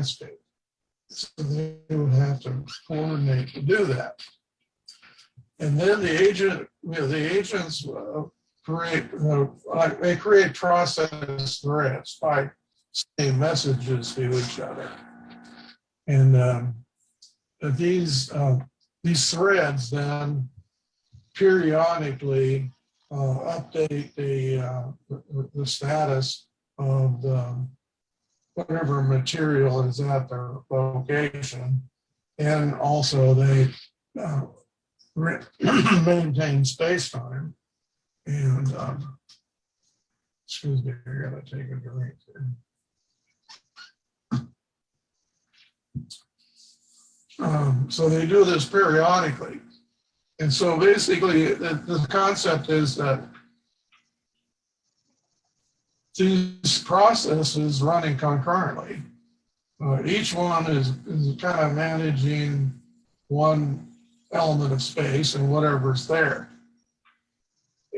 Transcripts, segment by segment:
state. So they would have to coordinate to do that. And then the agents create process threads by sending messages to each other. And these threads then periodically update the status of whatever material is at their location, and also they maintain space-time. And excuse me, I gotta take a drink here. So they do this periodically. And so basically the concept is that these processes running concurrently, each one is kind of managing one element of space and whatever's there.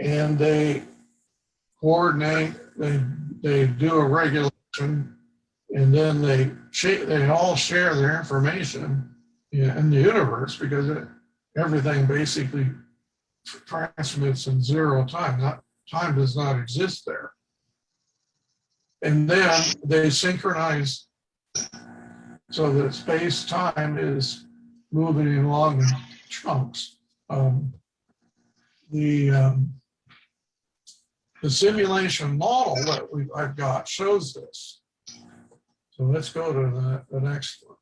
And they coordinate, they do a regulation, and then they all share their information in the universe, because everything basically transmits in zero time. Time does not exist there. And then they synchronize so that space-time is moving along in chunks. The simulation model that I've got shows this. So let's go to the next one.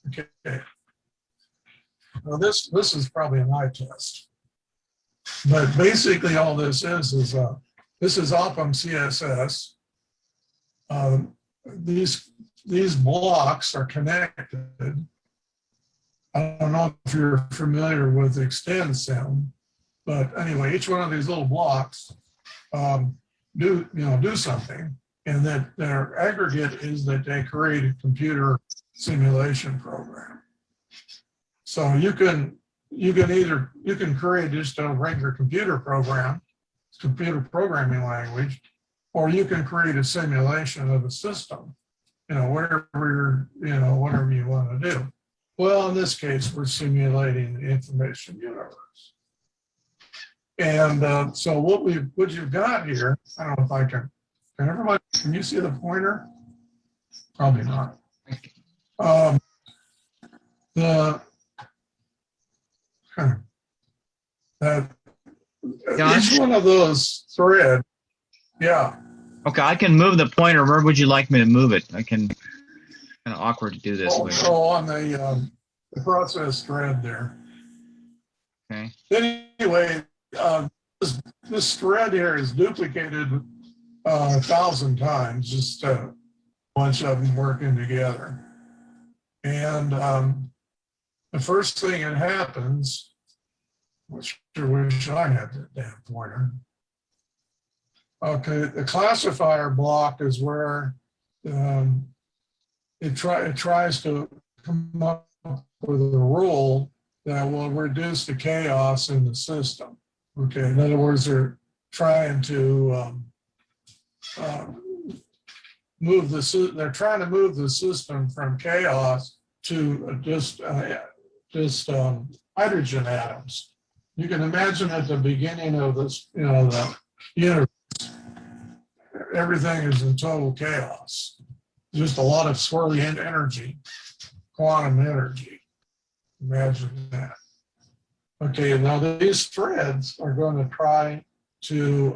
Okay. Now this is probably an eye test, but basically all this is this is Oppum CSS. These blocks are connected. I don't know if you're familiar with extend-sim, but anyway, each one of these little blocks do something, and that their aggregate is that they create a computer simulation program. So you can create just a regular computer programming language, or you can create a simulation of a system, whatever you want to do. Well, in this case, we're simulating the information universe. And so what you've got here, I don't know if I can everybody, can you see the pointer? Probably not. Each one of those threads, yeah. Okay, I can move the pointer. Where would you like me to move it? I can, kind of awkward to do this. Also on the process thread there. Okay. Anyway, this thread here is duplicated 1,000 times, just a bunch of them working together. And the first thing that happens, which I wish I had that damn pointer. Okay, the classifier block is where it tries to come up with a rule that will reduce the chaos in the system. Okay, in other words, they're trying to move the system from chaos to just hydrogen atoms. You can imagine at the beginning of this, the universe, everything is in total chaos. Just a lot of swirly energy, quantum energy. Imagine that. Okay, now these threads are going to try to,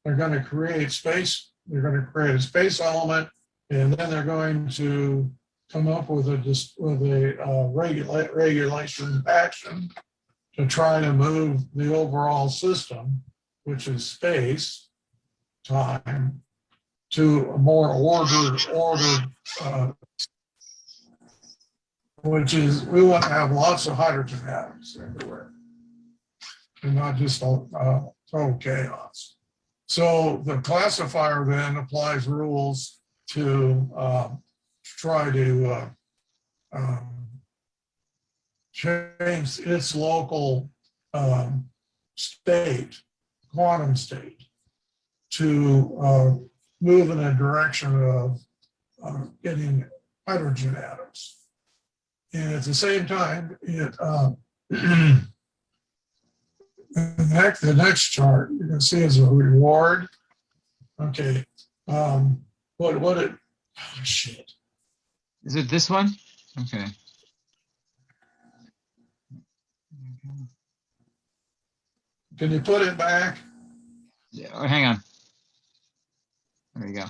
they're going to create space. They're going to create a space element, and then they're going to come up with a regulation action to try to move the overall system, which is space, time, to a more ordered, which is, we want to have lots of hydrogen atoms everywhere, and not just total chaos. So the classifier then applies rules to try to change its local state, quantum state, to move in a direction of getting hydrogen atoms. And at the same time, it the next chart you can see is a reward. Okay, what it? Oh, shit. Is it this one? Okay. Can you put it back? Yeah, oh, hang on. There you go.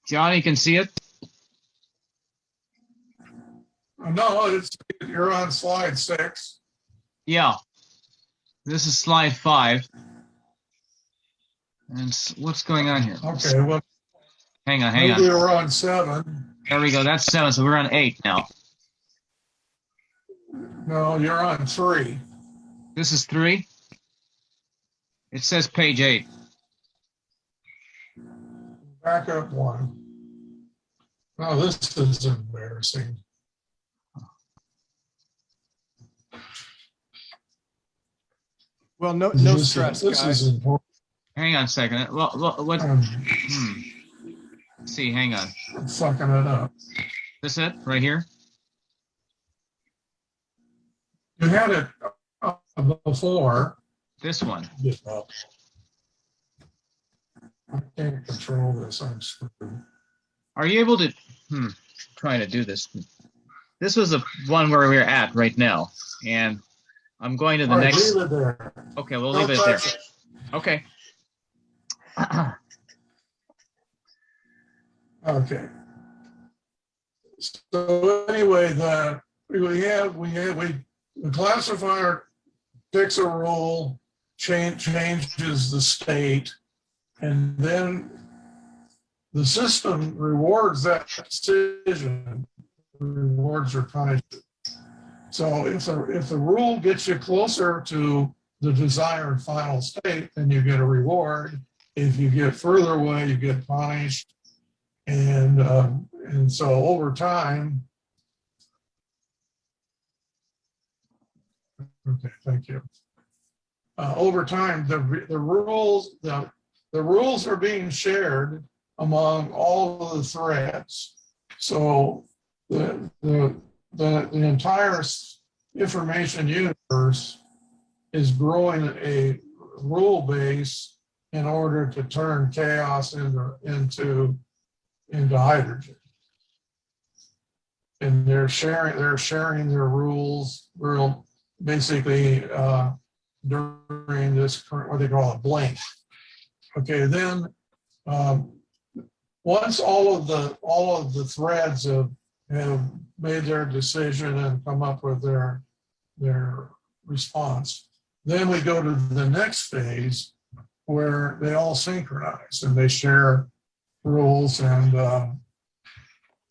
Johnny can see it. No, you're on slide 6. Yeah. This is slide 5. And what's going on here? Okay, well, Hang on. maybe we're on 7. There we go. That's 7. So we're on 8 now. No, you're on 3. This is 3. It says page 8. Back up 1. Oh, this is embarrassing. Well, no This stress, is guys. important. Hang on a second. Well, what? Let's see. Hang on. I'm fucking it up. This it right here? You had it before. This one. I can't control this. I'm screwed. Are you able to? Trying to do this. This was the one where we're at right now, and I'm going to the All right, next. leave it there. Okay, we'll Don't leave it there. touch it. Okay. Okay. So anyway, the classifier picks a rule, changes the state, and then the system rewards that decision, rewards or punishes. So if the rule gets you closer to the desired final state, then you get a reward. If you get further away, you get punished. And so over time, okay, thank you. Over time, the rules are being shared among all of the threads. So the entire information universe is growing a rule base in order to turn chaos into hydrogen. And they're sharing their rules basically during this current, what they call a blink. Okay, then once all of the threads have made their decision and come up with their response, then we go to the next phase where they all synchronize and they share rules, and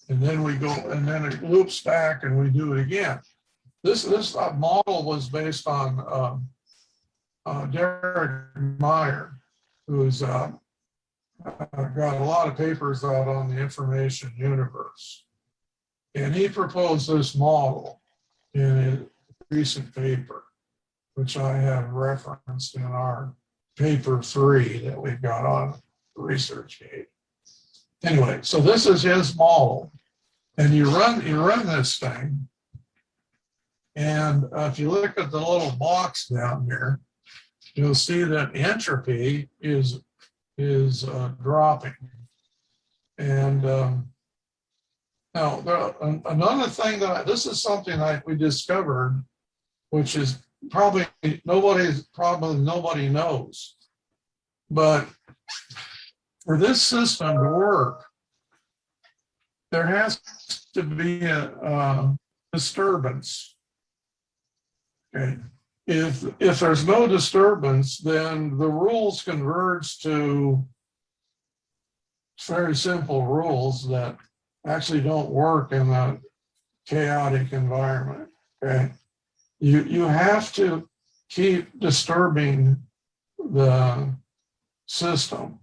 then we go, and then it loops back and we do it again. This model was based on Derek Meyer, who's got a lot of papers out on the information universe. And he proposed this model in a recent paper, which I have referenced in our paper 3 that we've got on ResearchGate. Anyway, so this is his model, and you run this thing, and if you look at the little box down here, you'll see that entropy is dropping. And now another thing this is something that we discovered, which is probably nobody knows, but for this system to work, there has to be a disturbance. Okay. If there's no disturbance, then the rules converge to very simple rules that actually don't work in a chaotic environment. Okay. You have to keep disturbing the system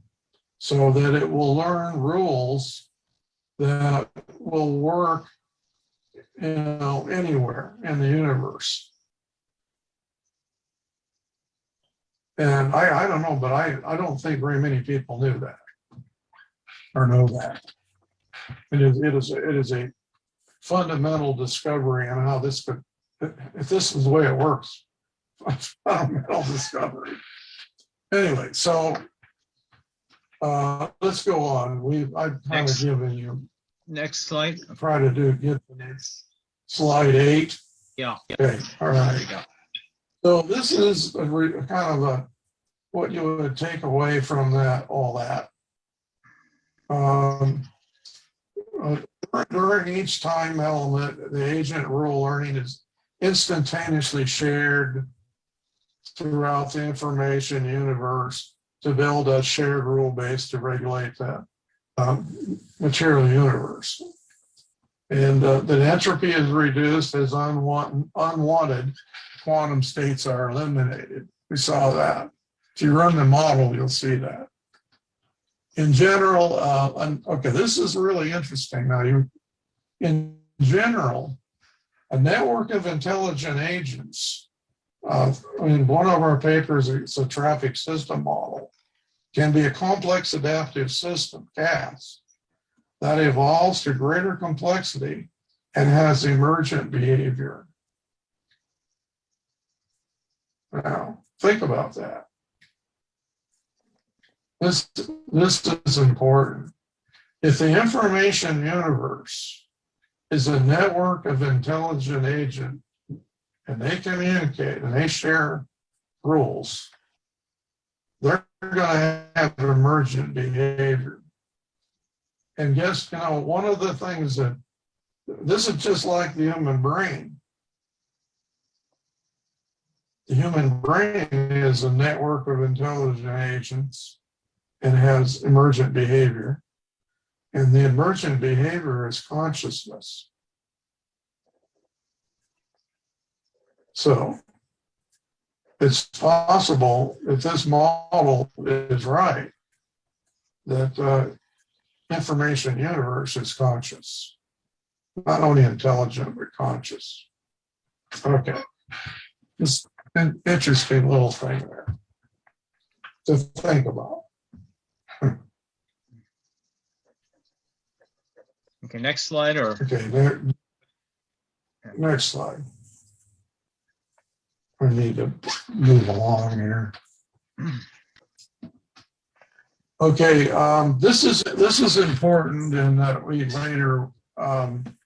so that it will learn rules that will work, anywhere in the universe. And I don't know, but I don't think very many people knew that or know that. It is a fundamental discovery on how this could, if this is the way it works, fundamental discovery. Anyway, so let's go on. I've kind of given you, Next slide. try to get the next slide 8. Yeah. Okay, all There right. you go. So this is kind of what you would take away from that, all that. During each time element, the agent rule learning is instantaneously shared throughout the information universe to build a shared rule base to regulate that material universe. And the entropy is reduced as unwanted quantum states are eliminated. We saw that. If you run the model, you'll see that. In general, okay, this is really interesting. Now, in general, a network of intelligent agents, in one of our papers, it's a traffic system model, can be a complex adaptive system, CAS, that evolves to greater complexity and has emergent behavior. Now, think about that. This is important. If the information universe is a network of intelligent agents and they communicate and they share rules, they're going to have emergent behavior. And guess, one of the things that this is just like the human brain. The human brain is a network of intelligent agents and has emergent behavior. And the emergent behavior is consciousness. So it's possible, if this model is right, that information universe is conscious. Not only intelligent, but conscious. Okay. Just an interesting little thing there to think about. Okay, next slide or Okay, next slide. I need to move along here. Okay, this is important in that we later on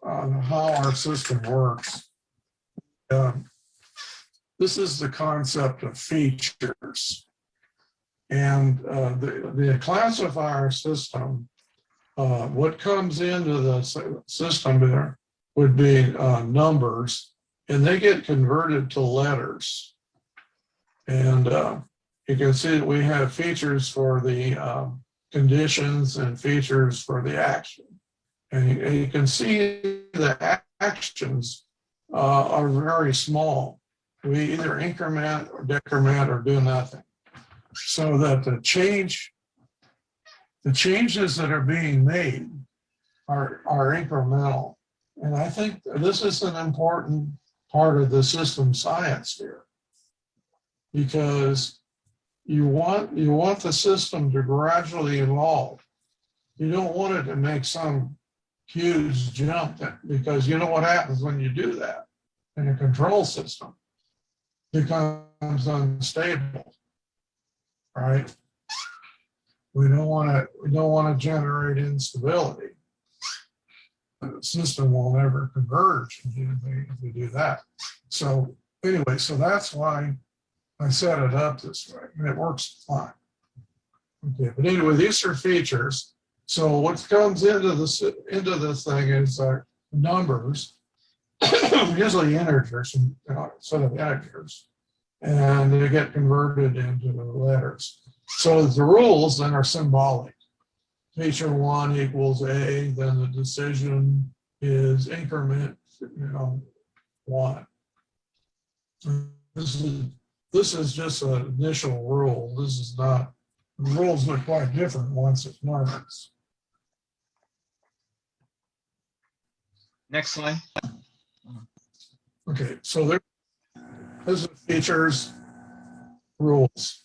how our system works. This is the concept of features, and the classifier system. What comes into the system there would be numbers, and they get converted to letters. And you can see that we have features for the conditions and features for the action. And you can see the actions are very small. We either increment or decrement or do nothing. So that the changes that are being made are incremental. And I think this is an important part of the system science here, because you want the system to gradually evolve. You don't want it to make some huge jump, because you know what happens when you do that in a control system. It becomes unstable, right? We don't want to generate instability. The system will never converge if we do that. So anyway, so that's why I set it up this way, and it works fine. Okay, but anyway, these are features. So what comes into this thing is numbers, usually integers, instead of integers, and they get converted into letters. So the rules then are symbolic. Feature 1 equals A, then the decision is increment, 1. This is just an initial rule. This is not, the rules look quite different once it learns. next slide. Okay, so there's the features. rules.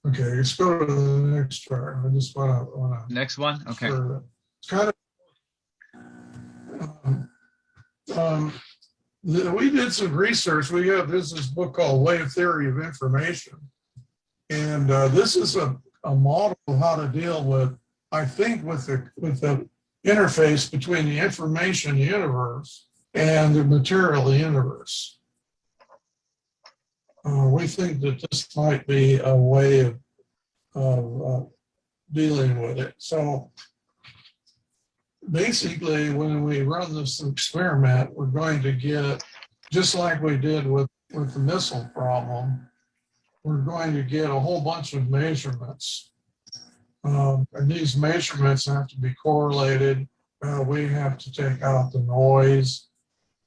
Okay, let's go to the next chart. I just want to Next one. Okay. it's kind of we did some research. We have this book called Wave Theory of Information, and this is a model of how to deal with, I think, with the interface between the information universe and the material universe. We think that this might be a way of dealing with it. So basically, when we run this experiment, we're going to get, just like we did with the missile problem, we're going to get a whole bunch of measurements. And these measurements have to be correlated. We have to take out the noise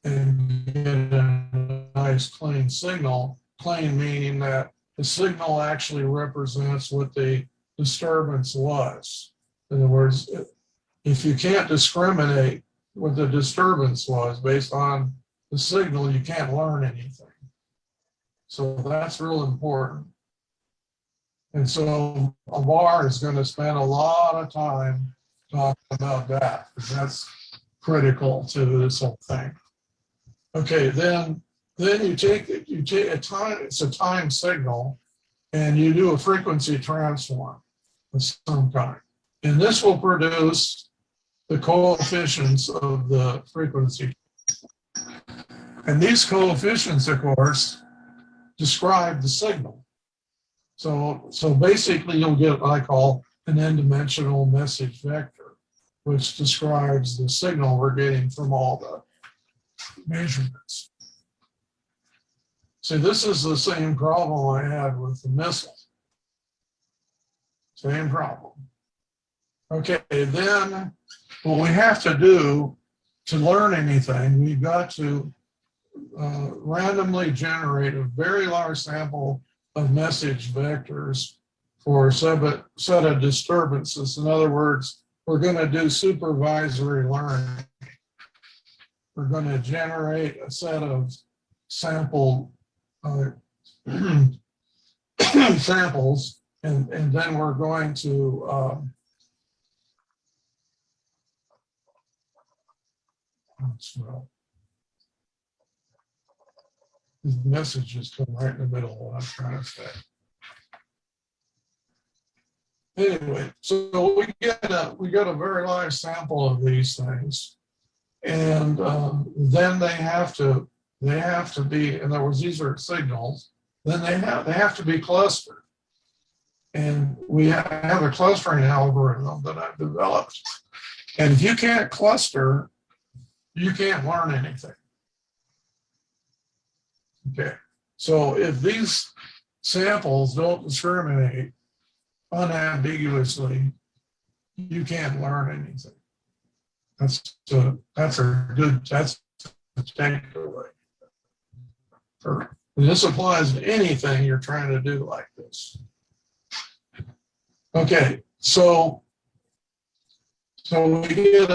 and get a nice clean signal. Clean meaning that the signal actually represents what the disturbance was. In other words, if you can't discriminate what the disturbance was based on the signal, you can't learn anything. So that's real important. And so Amar is going to spend a lot of time talking about that, because that's critical to this whole thing. Okay, then you take a time, it's a time signal, and you do a frequency transform of some kind. And this will produce the coefficients of the frequency. And these coefficients, of course, describe the signal. So basically you'll get what I call an n-dimensional message vector, which describes the signal we're getting from all the measurements. See, this is the same problem I had with the missile. Same problem. Okay, then what we have to do to learn anything, we've got to randomly generate a very large sample of message vectors for a set of disturbances. In other words, we're going to do supervisory learning. We're going to generate a set of sample samples, and then we're going to these messages come right in the middle of what I'm trying to say. Anyway, so we get a very large sample of these things, and then they have to be, in other words, these are signals. Then they have to be clustered, and we have a clustering algorithm that I've developed. And if you can't cluster, you can't learn anything. Okay, so if these samples don't discriminate unambiguously, you can't learn anything. That's a takeaway. And this applies to anything you're trying to do like this. Okay, so we get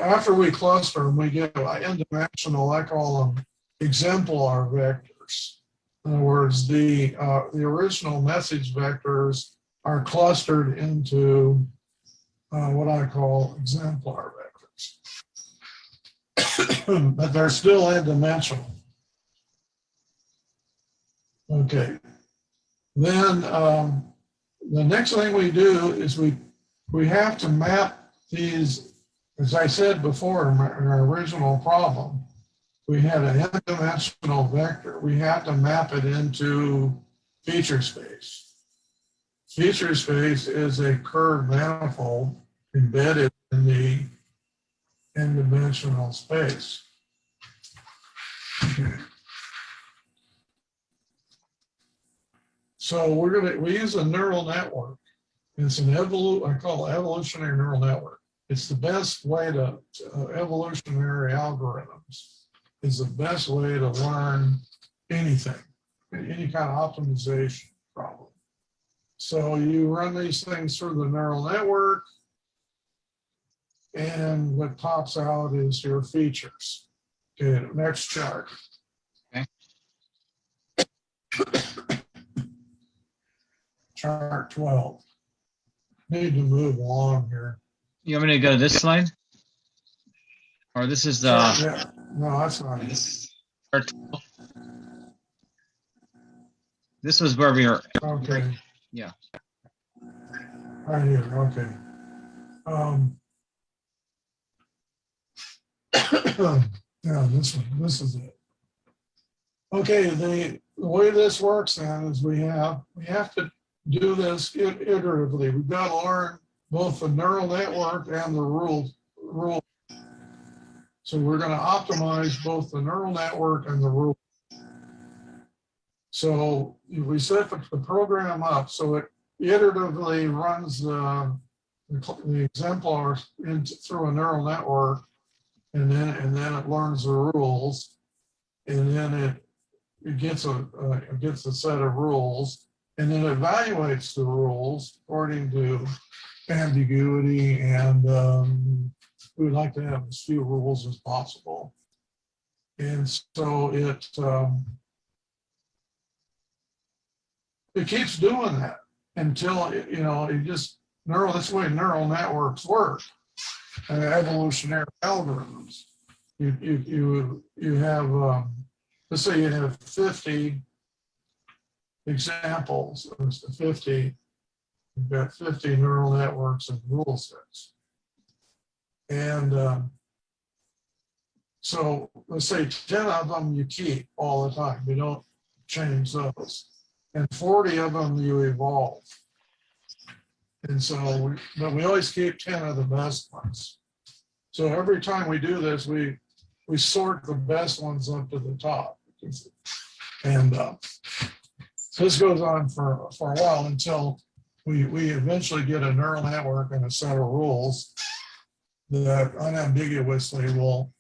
after we cluster them, we get n-dimensional, I call them exemplar vectors. In other words, the original message vectors are clustered into what I call exemplar vectors. But they're still n-dimensional. Okay. Then the next thing we do is we have to map these. As I said before in our original problem, we had an n-dimensional vector. We have to map it into feature space. Feature space is a curved manifold embedded in the n-dimensional space. Okay. So we use a neural network. It's an I call it evolutionary neural network. It's the best way to evolutionary algorithms is the best way to learn anything, any kind of optimization problem. So you run these things through the neural network, and what pops out is your features. Okay, next chart. Okay. Chart 12. Need to move along here. You want me to go to this slide? Or this is Yeah, no, that's not it. this was where we were. Okay. Yeah. Right here, okay. Yeah, this is it. Okay, the way this works then is we have to do this iteratively. We've got to learn both the neural network and the rule. So we're going to optimize both the neural network and the rule. So we set the program up so it iteratively runs the exemplar through a neural network, and then it learns the rules, and then it gets a set of rules, and then evaluates the rules according to ambiguity, and we would like to have as few rules as possible. And so it keeps doing that until that's the way neural networks work. Evolutionary algorithms. You have let's say you have 50 examples, 50. You've got 50 neural networks and rule sets, and so let's say 10 of them you keep all the time. You don't change those, and 40 of them you evolve. And so, but we always keep 10 of the best ones. So every time we do this, we sort the best ones up to the top. And so this goes on for a while until we eventually get a neural network and a set of rules that unambiguously will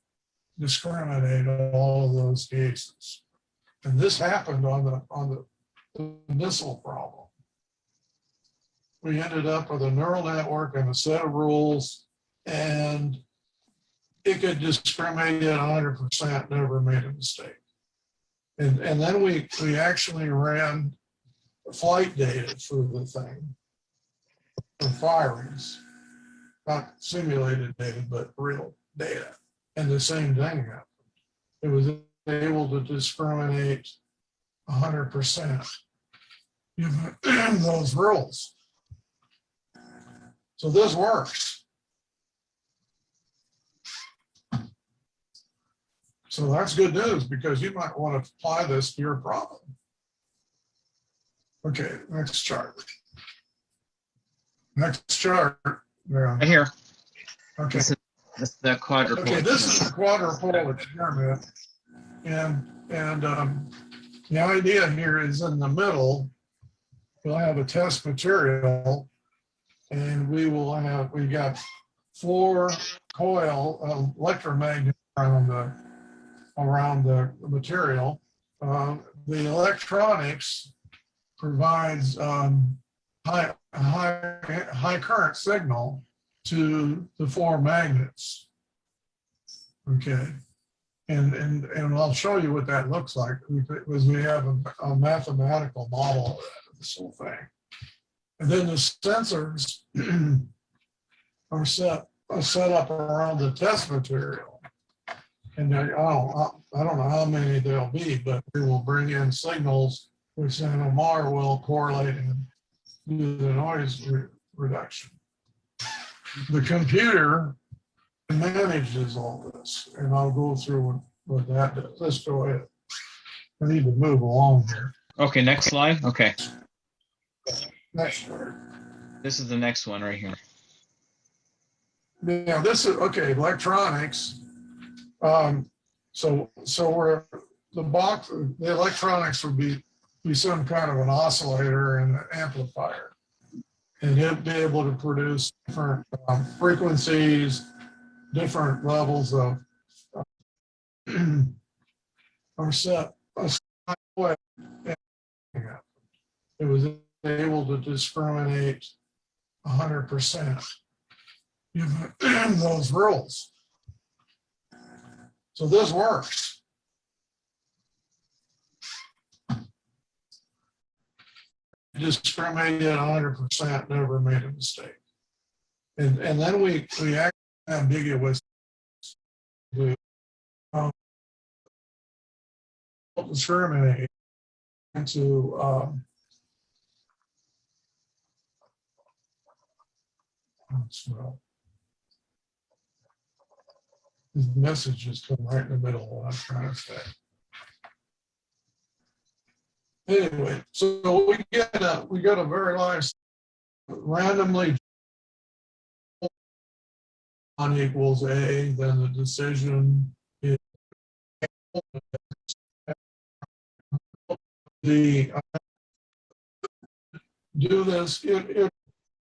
discriminate all of those cases. And this happened on the missile problem. We ended up with a neural network and a set of rules, and it could discriminate at 100%, never made a mistake. And then we actually ran flight data through the thing for firings, not simulated data, but real data. And the same thing happened. It was able to discriminate 100% given those rules. So this works. So that's good news because you might want to apply this to your problem. Okay, next chart. Next chart. Yeah. Right here. Okay. This is the quadrupole. Okay, this is the quadrupole experiment. And the idea here is in the middle, we'll have a test material, and we got 4 coil electromagnets around the material. The electronics provides high current signal to the 4 magnets. Okay, and I'll show you what that looks like because we have a mathematical model of this whole thing. And then the sensors are set up around the test material. And I don't know how many there'll be, but we will bring in signals which then NMR will correlate and do the noise reduction. The computer manages all this, and I'll go through what that does. Let's go ahead. I need to move along here. Okay, next slide. Okay. Next slide. This is the next one right here. Yeah, this is okay. Electronics. So we're the electronics would be some kind of an oscillator and an amplifier, and it'd be able to produce different frequencies, different levels of or set. It was able to discriminate 100%. given those rules. So this works. Discriminated 100%, never made a mistake. And then we act ambiguous. We discriminate into well, these messages come right in the middle of what I'm trying to say. Anyway, so we get a very nice randomly on equals A, then the decision is the do this. It